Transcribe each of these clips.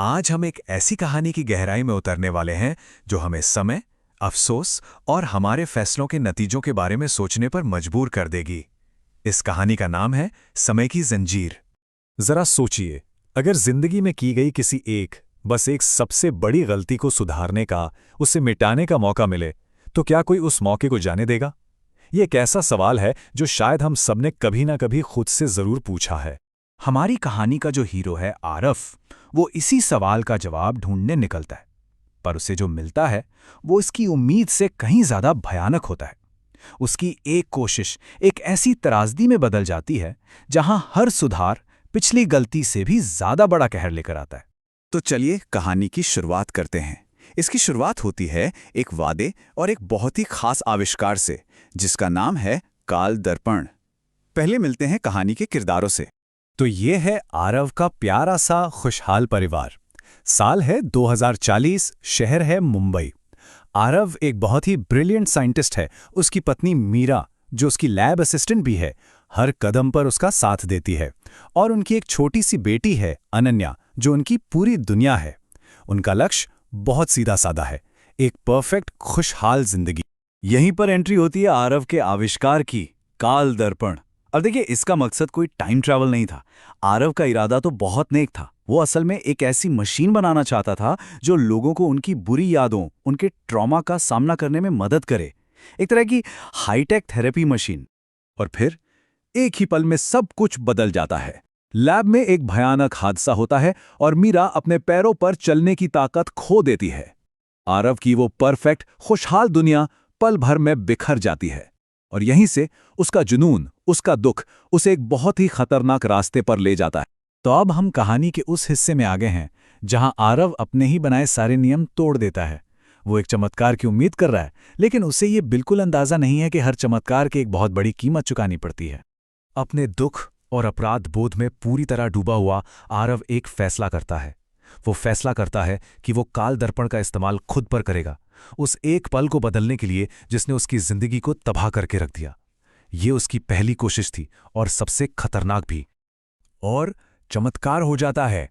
आज हम एक ऐसी कहानी की गहराई में उतरने वाले हैं जो हमें समय, अफसोस और हमारे फैसलों के नतीजों के बारे में सोचने पर मजबूर कर देगी। इस कहानी का नाम है समय की जंजीर। जरा सोचिए, अगर जिंदगी में की गई किसी बस एक सबसे बड़ी गलती को सुधारने का, उसे मिटाने का मौका मिले, तो क्या कोई उस मौके को जाने देगा? ये एक ऐसा सवाल है जो शायद हम सबने कभी ना कभी खुद से जरूर पूछा है। हमारी कहानी का जो हीरो है आरफ, वो इसी सवाल का जवाब ढूंढने निकलता है। पर उसे जो मिलता है वो इसकी उम्मीद से कहीं ज्यादा भयानक होता है। उसकी एक कोशिश एक ऐसी त्रासदी में बदल जाती है जहां हर सुधार पिछली गलती से भी ज्यादा बड़ा कहर लेकर आता है। तो चलिए कहानी की शुरुआत करते हैं। इसकी शुरुआत होती है एक वादे और एक बहुत ही खास आविष्कार से, जिसका नाम है काल दर्पण। पहले मिलते हैं कहानी के किरदारों से। तो ये है आरव का प्यारा सा खुशहाल परिवार। साल है 2040, शहर है मुंबई। आरव एक बहुत ही ब्रिलियंट साइंटिस्ट है। उसकी पत्नी मीरा, जो उसकी लैब असिस्टेंट भी है, हर कदम पर उसका साथ देती है। और उनकी एक छोटी सी बेटी है अनन्या, जो उनकी पूरी दुनिया है। उनका लक्ष्य बहुत सीधा साधा है, एक परफेक्ट खुशहाल जिंदगी। यहीं पर एंट्री होती है आरव के आविष्कार की, काल दर्पण। अब देखिए, इसका मकसद कोई टाइम ट्रैवल नहीं था। आरव का इरादा तो बहुत नेक था। वो असल में एक ऐसी मशीन बनाना चाहता था जो लोगों को उनकी बुरी यादों, उनके ट्रॉमा का सामना करने में मदद करे। एक तरह की हाईटेक थेरेपी मशीन। और फिर एक ही पल में सब कुछ बदल जाता है। लैब में एक भयानक हादसा होता है और मीरा अपने पैरों पर चलने की ताकत खो देती है। आरव की वो परफेक्ट खुशहाल दुनिया पल भर में बिखर जाती है। और यहीं से उसका जुनून, उसका दुख उसे एक बहुत ही खतरनाक रास्ते पर ले जाता है। तो अब हम कहानी के उस हिस्से में आ गए हैं जहां आरव अपने ही बनाए सारे नियम तोड़ देता है। वो एक चमत्कार की उम्मीद कर रहा है, लेकिन उसे ये बिल्कुल अंदाजा नहीं है कि हर चमत्कार की एक बहुत बड़ी कीमत चुकानी पड़ती है। अपने दुख और अपराध बोध में पूरी तरह डूबा हुआ आरव एक फैसला करता है। वो फैसला करता है कि वो काल दर्पण का इस्तेमाल खुद पर करेगा, उस एक पल को बदलने के लिए जिसने उसकी जिंदगी को तबाह करके रख दिया। ये उसकी पहली कोशिश थी और सबसे खतरनाक भी। और चमत्कार हो जाता है।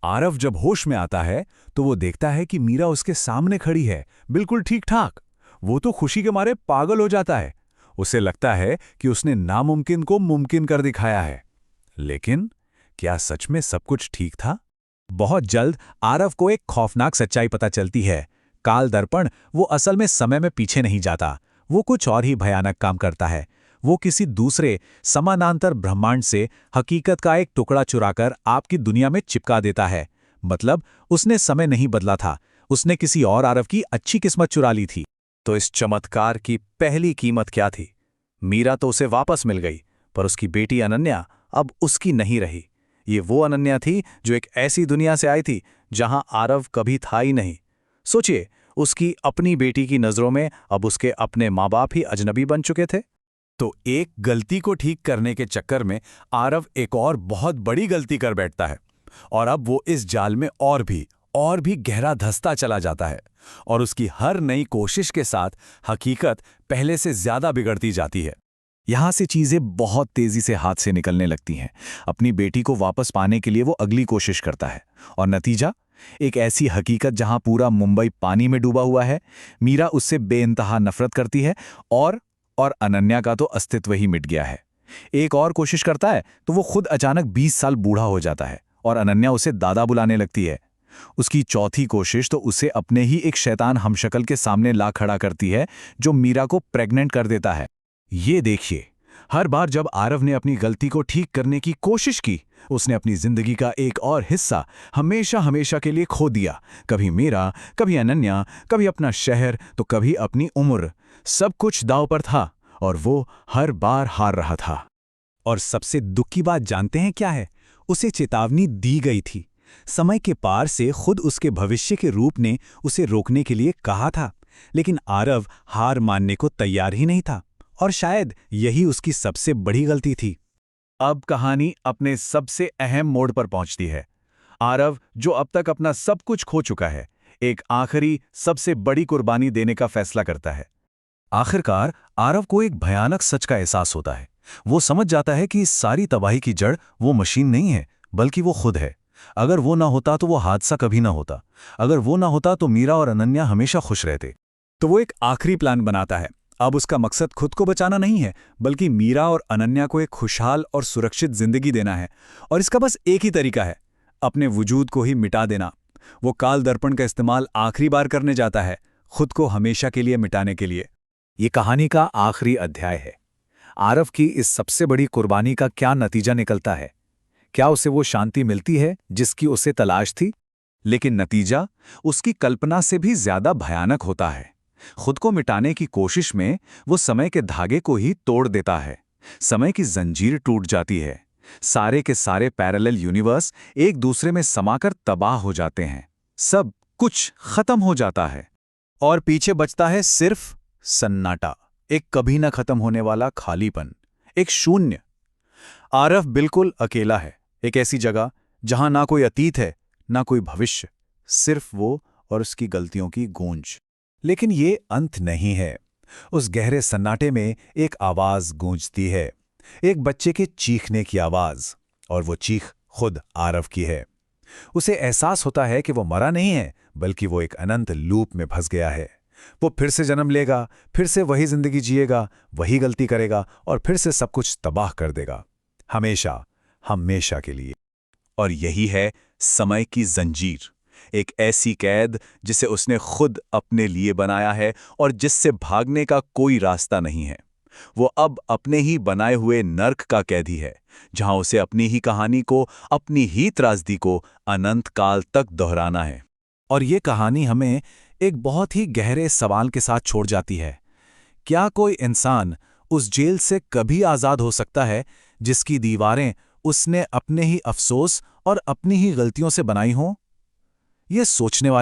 आरव जब होश में आता है तो वो देखता है कि मीरा उसके सामने खड़ी है, बिल्कुल ठीक ठाक। वो तो खुशी के मारे पागल हो जाता है। उसे लगता है कि उसने नामुमकिन को मुमकिन कर दिखाया है। लेकिन क्या सच में सब कुछ ठीक था? बहुत जल्द आरव को एक खौफनाक सच्चाई पता चलती है। काल दर्पण वो असल में समय में पीछे नहीं जाता, वो कुछ और ही भयानक काम करता है। वो किसी दूसरे समानांतर ब्रह्मांड से हकीकत का एक टुकड़ा चुराकर आपकी दुनिया में चिपका देता है। मतलब उसने समय नहीं बदला था, उसने किसी और आरव की अच्छी किस्मत चुरा ली थी। तो इस चमत्कार की पहली कीमत क्या थी? मीरा तो उसे वापस मिल गई, पर उसकी बेटी अनन्या अब उसकी नहीं रही। ये वो अनन्या थी जो एक ऐसी दुनिया से आई थी जहां आरव कभी था ही नहीं। सोचिए, उसकी अपनी बेटी की नजरों में अब उसके अपने माँ बाप ही अजनबी बन चुके थे। तो एक गलती को ठीक करने के चक्कर में आरव एक और बहुत बड़ी गलती कर बैठता है। और अब वो इस जाल में और भी गहरा धंसता चला जाता है। और उसकी हर नई कोशिश के साथ हकीकत पहले से ज्यादा बिगड़ती जाती है। यहां से चीजें बहुत तेजी से हाथ से निकलने लगती हैं। अपनी बेटी को वापस पाने के लिए वो अगली कोशिश करता है। और नतीजा? एक ऐसी हकीकत जहां पूरा मुंबई पानी में डूबा हुआ है। मीरा उससे बेइंतहा नफरत करती है और अनन्या का तो अस्तित्व ही मिट गया है। एक और कोशिश करता है तो वो खुद अचानक 20 साल बूढ़ा हो जाता है और अनन्या उसे दादा बुलाने लगती है। उसकी चौथी कोशिश तो उसे अपने ही एक शैतान हमशक्ल के सामने ला खड़ा करती है, जो मीरा को प्रेग्नेंट कर देता है। ये देखिए, हर बार जब आरव ने अपनी गलती को ठीक करने की कोशिश की, उसने अपनी जिंदगी का एक और हिस्सा हमेशा हमेशा के लिए खो दिया। कभी मीरा, कभी अनन्या, कभी अपना शहर, तो कभी अपनी उम्र। सब कुछ दांव पर था और वो हर बार हार रहा था। और सबसे दुख की बात जानते हैं क्या है? उसे चेतावनी दी गई थी। समय के पार से खुद उसके भविष्य के रूप ने उसे रोकने के लिए कहा था। लेकिन आरव हार मानने को तैयार ही नहीं था। और शायद यही उसकी सबसे बड़ी गलती थी। अब कहानी अपने सबसे अहम मोड़ पर पहुंचती है। आरव, जो अब तक अपना सब कुछ खो चुका है, एक आखिरी सबसे बड़ी कुर्बानी देने का फैसला करता है। आखिरकार आरव को एक भयानक सच का एहसास होता है। वो समझ जाता है कि इस सारी तबाही की जड़ वो मशीन नहीं है, बल्कि वो खुद है। अगर वो ना होता तो वो हादसा कभी ना होता। अगर वो ना होता तो मीरा और अनन्या हमेशा खुश रहते। तो वो एक आखिरी प्लान बनाता है। अब उसका मकसद खुद को बचाना नहीं है, बल्कि मीरा और अनन्या को एक खुशहाल और सुरक्षित जिंदगी देना है। और इसका बस एक ही तरीका है, अपने वजूद को ही मिटा देना। वो काल दर्पण का इस्तेमाल आखिरी बार करने जाता है, खुद को हमेशा के लिए मिटाने के लिए। ये कहानी का आखिरी अध्याय है। आरव की इस सबसे बड़ी कुर्बानी का क्या नतीजा निकलता है? क्या उसे वो शांति मिलती है जिसकी उसे तलाश थी? लेकिन नतीजा उसकी कल्पना से भी ज्यादा भयानक होता है। खुद को मिटाने की कोशिश में वो समय के धागे को ही तोड़ देता है। समय की जंजीर टूट जाती है। सारे के सारे पैरेलल यूनिवर्स एक दूसरे में समाकर तबाह हो जाते हैं। सब कुछ खत्म हो जाता है। और पीछे बचता है सिर्फ सन्नाटा, एक कभी न खत्म होने वाला खालीपन, एक शून्य। आरव बिल्कुल अकेला है, एक ऐसी जगह जहां ना कोई अतीत है ना कोई भविष्य, सिर्फ वो और उसकी गलतियों की गूंज। लेकिन ये अंत नहीं है। उस गहरे सन्नाटे में एक आवाज गूंजती है, एक बच्चे के चीखने की आवाज, और वो चीख खुद आरव की है। उसे एहसास होता है कि वो मरा नहीं है, बल्कि वो एक अनंत लूप में फंस गया है। वो फिर से जन्म लेगा, फिर से वही जिंदगी जिएगा, वही गलती करेगा और फिर से सब कुछ तबाह कर देगा, हमेशा, हमेशा के लिए। और यही है समय की जंजीर, एक ऐसी कैद जिसे उसने खुद अपने लिए बनाया है और जिससे भागने का कोई रास्ता नहीं है। वो अब अपने ही बनाए हुए नर्क का कैदी है, जहां उसे अपनी ही कहानी को, अपनी ही त्रासदी को अनंत काल तक दोहराना है। और ये कहानी हमें एक बहुत ही गहरे सवाल के साथ छोड़ जाती है। क्या कोई इंसान उस जेल से कभी आज़ाद हो सकता है जिसकी दीवारें उसने अपने ही अफसोस और अपनी ही गलतियों से बनाई हों? ये सोचने वाली